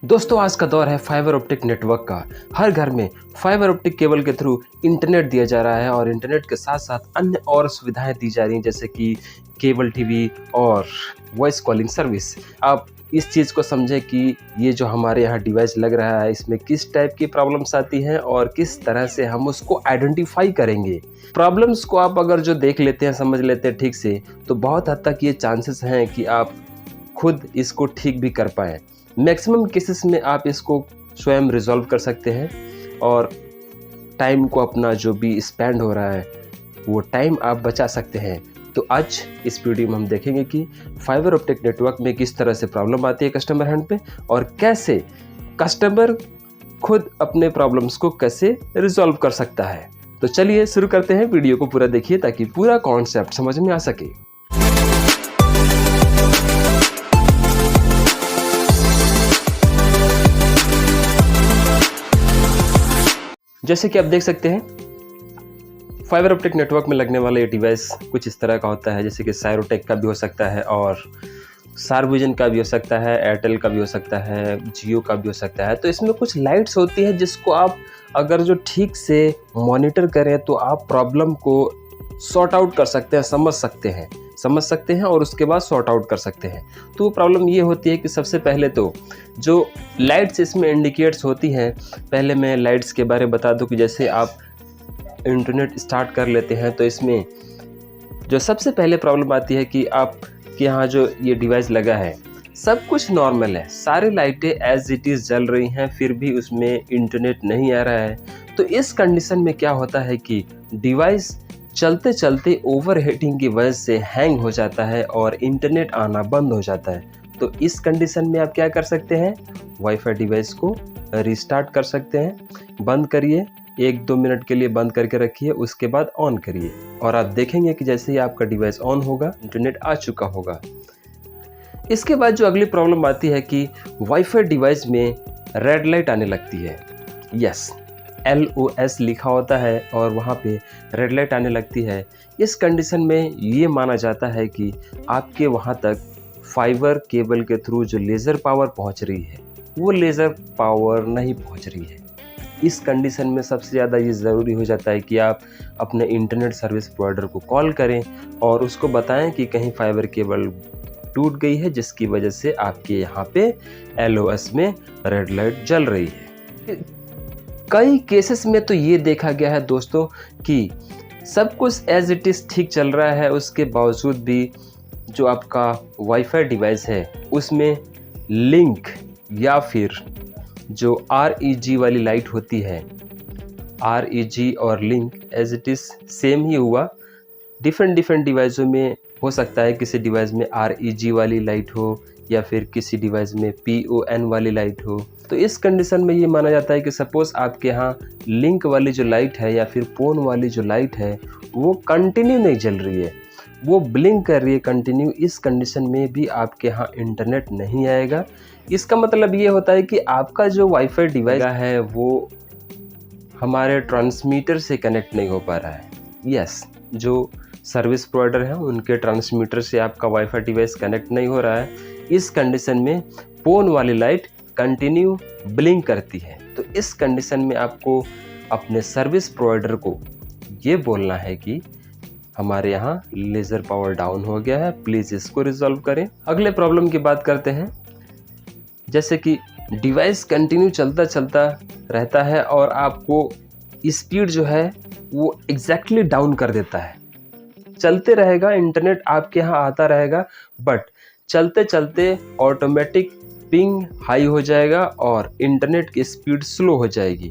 दोस्तों आज का दौर है फाइबर ऑप्टिक नेटवर्क का। हर घर में फाइबर ऑप्टिक केबल के थ्रू इंटरनेट दिया जा रहा है और इंटरनेट के साथ साथ अन्य और सुविधाएं दी जा रही हैं जैसे कि केबल टीवी और वॉइस कॉलिंग सर्विस। आप इस चीज़ को समझें कि ये जो हमारे यहाँ डिवाइस लग रहा है इसमें किस टाइप की प्रॉब्लम्स आती हैं और किस तरह से हम उसको आइडेंटिफाई करेंगे। प्रॉब्लम्स को आप अगर जो देख लेते हैं, समझ लेते हैं ठीक से, तो बहुत हद तक ये चांसेस हैं कि आप खुद इसको ठीक भी कर पाएँ। मैक्सिमम केसेस में आप इसको स्वयं रिजॉल्व कर सकते हैं और टाइम को अपना जो भी स्पेंड हो रहा है वो टाइम आप बचा सकते हैं। तो आज इस वीडियो में हम देखेंगे कि फाइबर ऑप्टिक नेटवर्क में किस तरह से प्रॉब्लम आती है कस्टमर हैंड पे और कैसे कस्टमर खुद अपने प्रॉब्लम्स को कैसे रिजॉल्व कर सकता है। तो चलिए शुरू करते हैं, वीडियो को पूरा देखिए ताकि पूरा कॉन्सेप्ट समझ में आ सके। जैसे कि आप देख सकते हैं फाइबर ऑप्टिक नेटवर्क में लगने वाला ये डिवाइस कुछ इस तरह का होता है, जैसे कि सायरोटेक का भी हो सकता है और सार्वजन का भी हो सकता है, एयरटेल का भी हो सकता है, जियो का भी हो सकता है। तो इसमें कुछ लाइट्स होती है जिसको आप अगर जो ठीक से मॉनिटर करें तो आप प्रॉब्लम को सॉर्ट आउट कर सकते हैं, समझ सकते हैं और उसके बाद सॉर्ट आउट कर सकते हैं। तो प्रॉब्लम ये होती है कि सबसे पहले तो जो लाइट्स इसमें इंडिकेट्स होती हैं, पहले मैं लाइट्स के बारे में बता दूं कि जैसे आप इंटरनेट स्टार्ट कर लेते हैं तो इसमें जो सबसे पहले प्रॉब्लम आती है कि आपके यहाँ जो ये डिवाइस लगा है सब कुछ नॉर्मल है, सारी लाइटें एज इट इज़ जल रही हैं, फिर भी उसमें इंटरनेट नहीं आ रहा है। तो इस कंडीशन में क्या होता है कि डिवाइस चलते चलते ओवरहीटिंग की वजह से हैंग हो जाता है और इंटरनेट आना बंद हो जाता है। तो इस कंडीशन में आप क्या कर सकते हैं, वाईफाई डिवाइस को रिस्टार्ट कर सकते हैं। बंद करिए, 1-2 मिनट के लिए बंद करके रखिए, उसके बाद ऑन करिए और आप देखेंगे कि जैसे ही आपका डिवाइस ऑन होगा इंटरनेट आ चुका होगा। इसके बाद जो अगली प्रॉब्लम आती है कि वाईफाई डिवाइस में रेड लाइट आने लगती है। यस, LOS लिखा होता है और वहाँ पे रेड लाइट आने लगती है। इस कंडीशन में ये माना जाता है कि आपके वहाँ तक फाइबर केबल के थ्रू जो लेज़र पावर पहुँच रही है वो लेज़र पावर नहीं पहुँच रही है। इस कंडीशन में सबसे ज़्यादा ये ज़रूरी हो जाता है कि आप अपने इंटरनेट सर्विस प्रोवाइडर को कॉल करें और उसको बताएं कि कहीं फाइबर केबल टूट गई है जिसकी वजह से आपके यहाँ पे LOS में रेड लाइट जल रही है। कई केसेस में तो ये देखा गया है दोस्तों कि सब कुछ एज इट इज़ ठीक चल रहा है, उसके बावजूद भी जो आपका वाईफाई डिवाइस है उसमें लिंक या फिर जो REG वाली लाइट होती है, REG और link as it is same ही हुआ। डिफरेंट डिवाइसों में हो सकता है किसी डिवाइस में REG वाली लाइट हो या फिर किसी डिवाइस में PON वाली लाइट हो। तो इस कंडीशन में ये माना जाता है कि सपोज़ आपके यहाँ लिंक वाली जो लाइट है या फिर पोन वाली जो लाइट है वो कंटिन्यू नहीं जल रही है, वो ब्लिंक कर रही है कंटिन्यू। इस कंडीशन में भी आपके यहाँ इंटरनेट नहीं आएगा। इसका मतलब ये होता है कि आपका जो वाईफाई डिवाइस है वो हमारे ट्रांसमीटर से कनेक्ट नहीं हो पा रहा है। यस, जो सर्विस प्रोवाइडर हैं उनके ट्रांसमीटर से आपका वाईफाई डिवाइस कनेक्ट नहीं हो रहा है। इस कंडीशन में पोन वाली लाइट कंटिन्यू ब्लिंक करती है। तो इस कंडीशन में आपको अपने सर्विस प्रोवाइडर को ये बोलना है कि हमारे यहाँ लेज़र पावर डाउन हो गया है, प्लीज़ इसको रिजॉल्व करें। अगले प्रॉब्लम की बात करते हैं, जैसे कि डिवाइस कंटिन्यू चलता रहता है और आपको स्पीड जो है वो एग्जैक्टली डाउन कर देता है। चलते रहेगा, इंटरनेट आपके यहाँ आता रहेगा, बट चलते चलते ऑटोमेटिक पिंग हाई हो जाएगा और इंटरनेट की स्पीड स्लो हो जाएगी।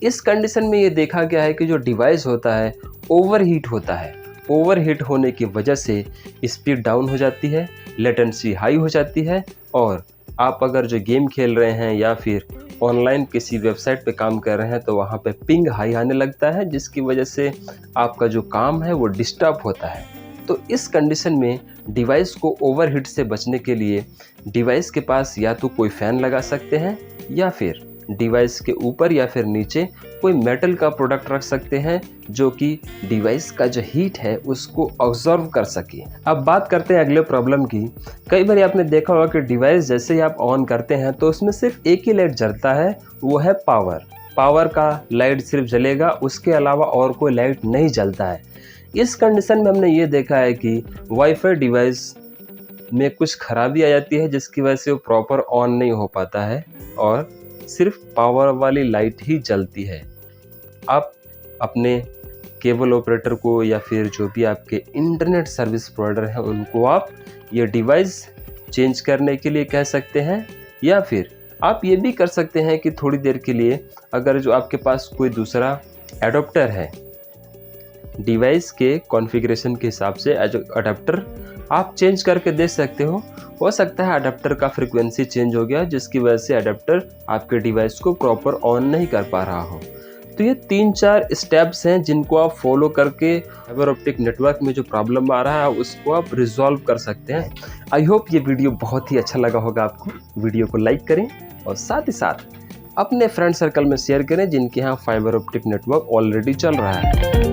इस कंडीशन में ये देखा गया है कि जो डिवाइस होता है ओवरहीट होता है, ओवरहीट होने की वजह से स्पीड डाउन हो जाती है, लेटेंसी हाई हो जाती है और आप अगर जो गेम खेल रहे हैं या फिर ऑनलाइन किसी वेबसाइट पे काम कर रहे हैं तो वहाँ पे पिंग हाई आने लगता है, जिसकी वजह से आपका जो काम है वो डिस्टर्ब होता है। तो इस कंडीशन में डिवाइस को ओवरहीट से बचने के लिए डिवाइस के पास या तो कोई फ़ैन लगा सकते हैं या फिर डिवाइस के ऊपर या फिर नीचे कोई मेटल का प्रोडक्ट रख सकते हैं जो कि डिवाइस का जो हीट है उसको ऑब्जर्व कर सके। अब बात करते हैं अगले प्रॉब्लम की। कई बार आपने देखा होगा कि डिवाइस जैसे ही आप ऑन करते हैं तो उसमें सिर्फ एक ही लाइट जलता है, वो है पावर का लाइट सिर्फ जलेगा, उसके अलावा और कोई लाइट नहीं जलता है। इस कंडीशन में हमने ये देखा है कि वाईफाई डिवाइस में कुछ खराबी आ जाती है जिसकी वजह से वो प्रॉपर ऑन नहीं हो पाता है और सिर्फ पावर वाली लाइट ही जलती है। आप अपने केबल ऑपरेटर को या फिर जो भी आपके इंटरनेट सर्विस प्रोवाइडर हैं उनको आप ये डिवाइस चेंज करने के लिए कह सकते हैं, या फिर आप ये भी कर सकते हैं कि थोड़ी देर के लिए अगर जो आपके पास कोई दूसरा एडाप्टर है, डिवाइस के कॉन्फ़िगरेशन के हिसाब से अडाप्टर आप चेंज करके दे सकते हो सकता है अडाप्टर का फ्रीक्वेंसी चेंज हो गया जिसकी वजह से अडाप्टर आपके डिवाइस को प्रॉपर ऑन नहीं कर पा रहा हो। तो ये 3-4 स्टेप्स हैं जिनको आप फॉलो करके फाइबर ऑप्टिक नेटवर्क में जो प्रॉब्लम आ रहा है उसको आप रिजॉल्व कर सकते हैं। आई होप ये वीडियो बहुत ही अच्छा लगा होगा आपको। वीडियो को लाइक करें और साथ ही साथ अपने फ्रेंड सर्कल में शेयर करें जिनके यहाँ फाइबर ऑप्टिक नेटवर्क ऑलरेडी चल रहा है।